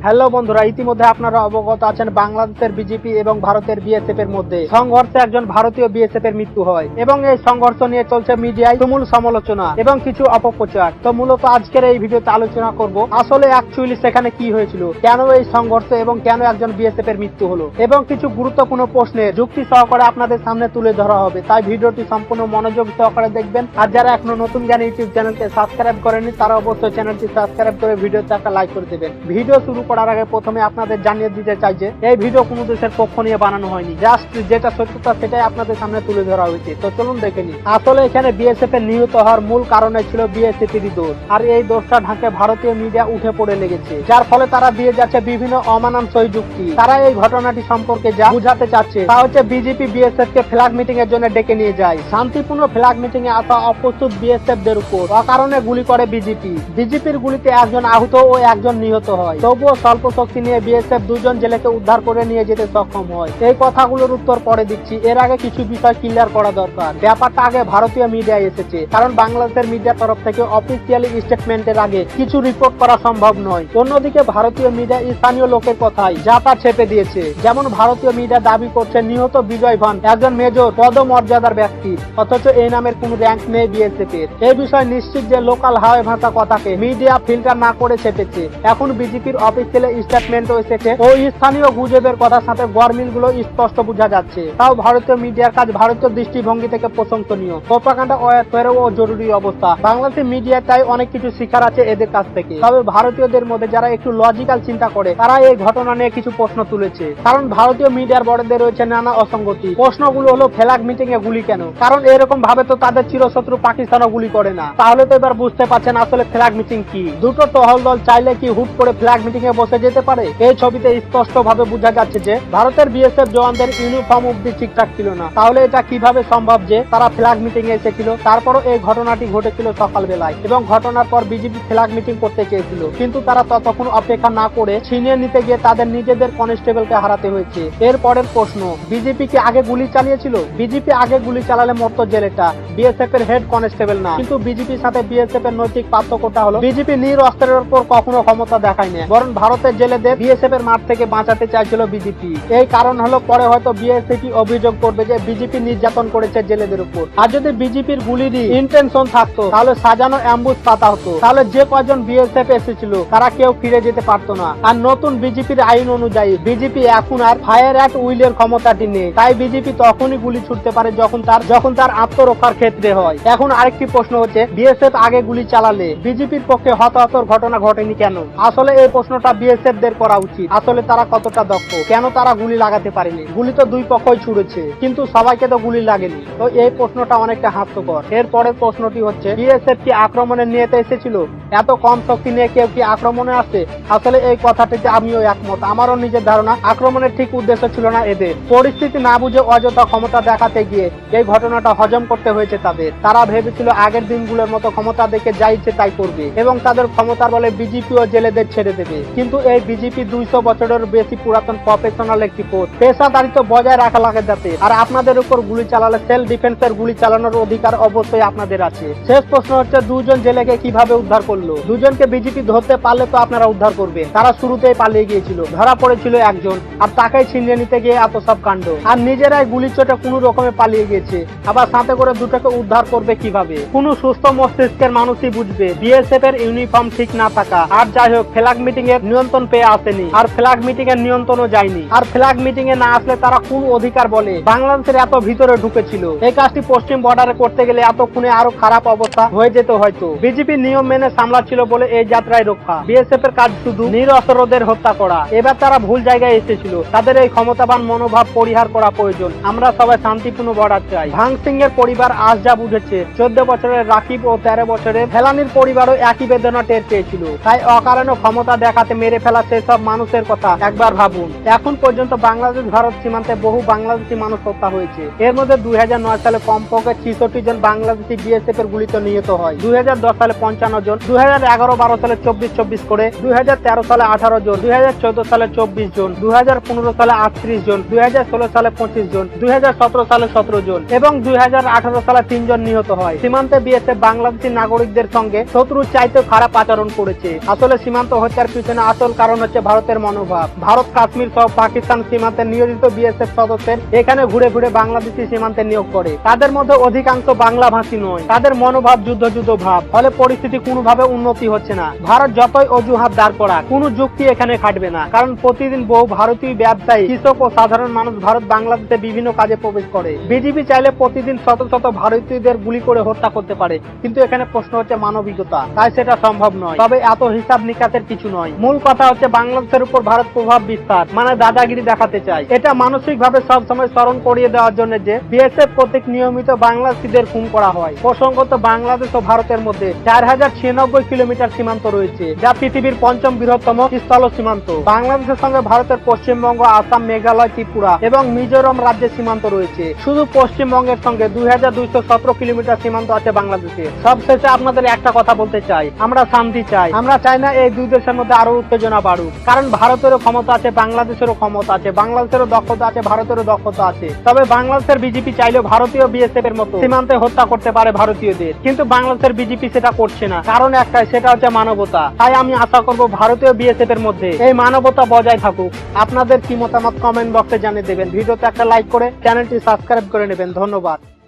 Hello বন্ধুরা, ইতিমধ্যে আপনারা অবগত আছেন বাংলাদেশের বিজেপি এবং ভারতের বিএসএফ এর মধ্যে সংঘর্ষে একজন ভারতীয় বিএসএফ এর মৃত্যু হয় এবং এই সংঘর্ষ নিয়ে চলছে মিডিয়ায় তুমুল সমালোচনা এবং কিছু অপপ্রচার। তো মূলত আজকের এই ভিডিওতে আলোচনা করব আসলে অ্যাকচুয়ালি সেখানে কি হয়েছিল, কেন এই সংঘর্ষ এবং কেন একজন বিএসএফ এর মৃত্যু হলো, এবং কিছু গুরুত্বপূর্ণ প্রশ্নের যুক্তি সহকারে আপনাদের সামনে তুলে ধরা হবে। তাই ভিডিওটি সম্পূর্ণ মনোযোগ সহকারে দেখবেন। আর যারা এখনো নতুন জ্ঞান ইউটিউব চ্যানেলকে সাবস্ক্রাইব করেনি তারা অবশ্যই চ্যানেলটি সাবস্ক্রাইব করে ভিডিওতে একটা লাইক করে দেবেন। ভিডিও শুরু করার আগে প্রথমে আপনাদের জানিয়ে দিতে চাই যে এই ভিডিও কোনো দেশের পক্ষ নিয়ে বানানো হয়নি, জাস্ট যেটা সত্যতা সেটাই আপনাদের সামনে তুলে ধরা হয়েছে। তো চলুন দেখে নিই। আসলে এখানে বিএসএফ এর নিহত হওয়ার মূল কারণে ছিল বিএসএফ এরই দোষ, আর এই দোষটা ঢাকে ভারতীয় মিডিয়া উঠে পড়ে লেগেছে, যার ফলে তারা দিয়ে যাচ্ছে বিভিন্ন অমানানসই যুক্তি। তারা এই ঘটনাটি সম্পর্কে যা বুঝাতে চাচ্ছে তা হচ্ছে বিজেপি বিএসএফ কে ফ্ল্যাগ মিটিং এর জন্য ডেকে নিয়ে যায়। শান্তিপূর্ণ ফ্ল্যাগ মিটিং এ আসা অপ্রস্তুত বিএসএফ দের উপর অকারণে গুলি করে বিজেপির গুলিতে একজন আহত ও একজন নিহত হয়। তবুও স্বল্প শক্তি নিয়ে বিএসএফ দুজন জেলেকে উদ্ধার করে নিয়ে যেতে সক্ষম হয়। এই কথাগুলোর উত্তর পরে দিচ্ছি। এর আগে কিছু বিষয় ক্লিয়ার করা দরকার। ব্যাপারটা আগে ভারতীয় মিডিয়ায় এসেছে, কারণ বাংলাদেশের মিডিয়া তরফ থেকে অফিসিয়ালি স্টেটমেন্টের আগে কিছু রিপোর্ট করা সম্ভব নয়। অন্যদিকে ভারতীয় মিডিয়া স্থানীয় লোকের কথাই যা তা ছেপে দিয়েছে। যেমন ভারতীয় মিডিয়া দাবি করছে নিহত বিজয় ভান একজন মেজর পদমর্যাদার ব্যক্তি, অথচ এই নামের কোন র্যাঙ্ক নেই বিএসএফ এর। এই বিষয় নিশ্চিত যে লোকাল হাওয়াই ভাষা কথাকে মিডিয়া ফিল্টার না করে ছেপেছে। এখন বিজেপির অফিসিয়াল স্টেটমেন্টও এসেছে ও স্থানীয় গুজবের কথার সাথে গরমিল গুলো স্পষ্ট বোঝা যাচ্ছে। তাও ভারতীয় মিডিয়ার কাজ ভারতীয় দৃষ্টিভঙ্গি থেকে প্রশংসনীয়। প্রোপাগান্ডা ও জরুরি অবস্থা। বাংলাদেশের মিডিয়া তাই অনেক কিছু শিখার আছে এদের কাছ থেকে। তবে ভারতীয়দের মধ্যে যারা একটু লজিক্যাল চিন্তা করে তারা এই ঘটনা নিয়ে কিছু প্রশ্ন তুলেছে, কারণ ভারতীয় মিডিয়ার বড়দের রয়েছে নানা অসঙ্গতি। প্রশ্নগুলো হলো ফ্ল্যাগ মিটিং এ গুলি কেন? কারণ এরকম ভাবে তো তাদের চিরশত্রু পাকিস্তানও গুলি করে না। তাহলে তো এবার বুঝতে পারছেন আসলে ফ্ল্যাগ মিটিং কি। দুটো টহল দল চাইলে কি হুট করে ফ্ল্যাগ মিটিং এ বসে যেতে পারে? এই ছবিতে স্পষ্ট ভাবে বোঝা যাচ্ছে যে ভারতের বিএসএফ জওয়ানদের ইউনিফর্ম অব্দি ঠিকঠাক ছিল না। তাহলে এটা কিভাবে সম্ভব যে তারা ফ্ল্যাগ মিটিং এ এসেছিল? তারপরও এই ঘটনাটি ঘটেছিল সকালবেলায় এবং ঘটনার পর বিজেপি ফ্ল্যাগ মিটিং করতে চেয়েছিল, কিন্তু তারা ততক্ষণ অপেক্ষা না করে ছিনিয়ে নিতে গিয়ে তাদের নিজেদের কনস্টেবলকে হারাতে হয়েছে। এরপরের প্রশ্ন, বিজেপি কি আগে গুলি চালিয়েছিল? বিজেপি আগে গুলি চালালে মরতো জেলেটা, বিএসএফ এর হেড কনস্টেবল না। কিন্তু বিজেপির সাথে বিএসএফ এর নৈতিক পার্থক্যটা হলো বিজেপি নিরস্ত্রের উপর কখনো ক্ষমতা দেখায় না, বরং ভারতের জেলেদের বিএসএফ এর মাঠ থেকে বাঁচাতে চাইছিল বিজেপি। এই কারণ হলো পরে হয়তো বিএসএফ অভিযোগ করবে যে বিজেপি নির্যাতন করেছে জেলেদের উপর। আর যদি বিজেপির গুলিরই ইন্টেনশন থাকতো তাহলে সাজানো অ্যাম্বুশ পাতা হতো, তাহলে যে কয়জন বিএসএফ এসেছিল তারা কেউ ফিরে যেতে পারতো না। আর নতুন বিজেপির আইন অনুযায়ী বিজেপি এখন আর ফায়ার অ্যাট উইলের ক্ষমতাটি নেই, তাই বিজেপি তখনই গুলি ছুটতে পারে যখন তার আত্মরক্ষার ক্ষেত্রে হয়। এখন আরেকটি প্রশ্ন হচ্ছে, বিএসএফ আগে গুলি চালালে বিজেপির পক্ষে হতাহতর ঘটনা ঘটেনি কেন? আসলে এই প্রশ্নটা বিএসএফ দের করা উচিত। আসলে তারা কতটা দক্ষ, কেন তারা গুলি লাগাতে পারেনি? গুলি তো দুই পক্ষই ছুড়েছে, কিন্তু সবাইকে তো গুলি লাগেনি। তো এই প্রশ্নটা অনেকটা হাস্যকর। এরপরের প্রশ্নটি হচ্ছে, বিএসএফ কি আক্রমণের নিয়েতে এসেছিল? এত কম শক্তি নিয়ে কেউ কি আক্রমণে আসে? আসলে এই কথাটিতে আমিও একমত। আমারও নিজের ধারণা আক্রমণের ঠিক উদ্দেশ্য ছিল না এদের। পরিস্থিতি না বুঝে অযথা ক্ষমতা দেখাতে গিয়ে এই ঘটনাটা হজম করতে হয়েছে তাদের। তারা ভেবেছিল আগের দিনগুলোর মতো ক্ষমতা দেখে যা ইচ্ছে তাই করবে এবং তাদের ক্ষমতার বলে বিজেপি ও জেলেদের ছেড়ে দেবে। কিন্তু এই বিজেপি 200 বছরের বেশি পুরাতন প্রফেশনাল একটি পথ, পেশাদারিত্ব বজায় রাখা লাগে যাতে। আর আপনাদের উপর গুলি চালালে সেলফ ডিফেন্সের গুলি চালানোর অধিকার অবশ্যই আপনাদের আছে। শেষ প্রশ্ন হচ্ছে, দুজন জেলেকে কিভাবে উদ্ধার করলো? দুজনকে বিজেপি ধরতে পারলে তো আপনারা উদ্ধার করবে। তারা শুরুতেই পালিয়ে গিয়েছিল, ধরা পড়েছিল একজন, আর তাকেই ছিনিয়ে নিতে গিয়ে এত সব কাণ্ড। আর নিজেরাই গুলি চোটে কোনো রকমে পালিয়ে গিয়েছে, আবার সাথে করে দুটোকে উদ্ধার করবে কিভাবে? কোন সুস্থ মস্তিষ্কের মানুষই বুঝবে বিএসএফ এর ইউনিফর্ম ঠিক না থাকা। আর যাই হোক, ফ্ল্যাগ মিটিং এর নিয়ন্ত্রণ পেয়ে আসেনি, আর ফ্ল্যাগ মিটিং এর নিয়ন্ত্রণও যায়নি। আর ফ্ল্যাগ মিটিং এ না আসলে তারা কোন অধিকার বলে বাংলাদেশের এত ভিতরে ঢুকেছিল? এই কাজটি পশ্চিম বর্ডারে করতে গেলে এতক্ষণে আরো খারাপ অবস্থা হয়ে যেত হয়তো। বিজেপি নিয়ম মেনে সামলাচ্ছিল বলে এই যাত্রায় রক্ষা। বিএসএফ এর কাজ শুধু নিরস্ত্রদের হত্যা করা। এবার তারা ভুল জায়গায় এসেছিল। তাদের এই ক্ষমতাবান মনোভাব পরিহার করা প্রয়োজন। আমরা সবাই শান্তিপূর্ণ বর্ডার চাই। ভাং সিং এর পরিবার আজ যা বুঝেছে, 14 বছরের রাকিব ও 13 বছরের ফেলানির পরিবারও একই বেদনা টের পেয়েছিল। তাই অকারণে ক্ষমতা দেখাতে মেরে ফেলা সেসব মানুষের কথা একবার ভাবুন। এখন পর্যন্ত বাংলাদেশ ভারত সীমান্তে বহু বাংলাদেশি মানুষ হত্যা হয়েছে। এর মধ্যে 2009 সালে কমপক্ষে 66 জন বাংলাদেশি বিএসএফ এর গুলিতে নিহত হয়। 2010 সালে 55 জন, 2011-12 সালে 24 করে, 2013 সালে 18 জন, 2014 সালে 24 জন, 2015 সালে 38 জন, 2016 সালে 25 জন, 2017 সালে 17 জন এবং 2018 সালে 3 জন নিহত হয়। সীমান্তে বিএসএফ বাংলাদেশি নাগরিকদের সঙ্গে শত্রুর চাইতে খারাপ আচরণ করেছে। আসলে সীমান্ত হত্যার পিছনে আসল কারণ হচ্ছে ভারতের মনোভাব। ভারত কাশ্মীর সহ পাকিস্তান সীমান্তে নিয়োজিত বিএসএফ সদস্যদের এখানে ঘুরে ঘুরে বাংলাদেশি সীমান্তে নিয়োগ করে। তাদের মধ্যে অধিকাংশ বাংলা ভাষী নয়। তাদের মনোভাব যুদ্ধ ভাব, ফলে পরিস্থিতি কোনোভাবে উন্নতি হচ্ছে না। ভারত যতই অজুহাত দাঁড় করাক, কোনো যুক্তি এখানে খাটবে না। কারণ প্রতিদিন বহু ভারতীয় ব্যবসায়ী, কৃষক ও সাধারণ মানুষ ভারত বাংলাদেশে বিভিন্ন কাজে প্রবেশ করে। বিজেপি চাইলে প্রতিদিন শত শত ভারতীয়দের গুলি করে হত্যা করতে পারে, কিন্তু এখানে প্রশ্ন হচ্ছে মানবিকতা, তাই সেটা সম্ভব নয়। তবে এত হিসাব নিকাশের কিছু নয়। মূল কথা হচ্ছে বাংলাদেশের উপর ভারত প্রভাব বিস্তার, মানে দাদাগিরি দেখাতে চায়। এটা মানসিক ভাবে সবসময় স্মরণ করিয়ে দেওয়ার জন্য যে বিএসএফ কর্তৃক নিয়মিত বাংলাদেশিদের খুন করা হয়। প্রসঙ্গত, বাংলাদেশ ও ভারতের মধ্যে 4096 কিলোমিটার সীমান্ত রয়েছে, যা পৃথিবীর পঞ্চম বৃহত্তম স্থল সীমান্ত। বাংলাদেশের সঙ্গে ভারতের পশ্চিমবঙ্গ, আসাম, মেঘালয়, ত্রিপুরা এবং মিজোরাম রাজ্যের সীমান্ত রয়েছে। শুধু পশ্চিমবঙ্গের সঙ্গে 2217 কিলোমিটার সীমান্ত আছে বাংলাদেশে। সবশেষে আপনাদের একটা কথা বলতে চাই, আমরা শান্তি চাই। আমরা চাই না এই দুই দেশের মধ্যে আরো উত্তেজনা বাড়ুক, কারণ ভারতেরও ক্ষমতা আছে, বাংলাদেশেরও ক্ষমতা আছে, বাংলাদেশেরও দক্ষতা আছে, ভারতেরও দক্ষতা আছে। তবে বাংলাদেশের বিজেপি চাইলেও ভারতীয় বিএসএফ এর মতো সীমান্তে হত্যা করতে পারে ভারতীয়দের, কিন্তু বাংলাদেশের বিজেপি সেটা করছে না। কারণ একটাই, সেটা হচ্ছে মানবতা। তাই আমি আশা করব ভারতীয় বিএসএফ এর মধ্যে এই মানবতা বজায় থাকুক। আপনাদের কি মতামত কমেন্ট বক্সে জানিয়ে দেবেন। ভিডিওতে একটা লাইক করে চ্যানেলটি সাবস্ক্রাইব করে নেবেন। ধন্যবাদ।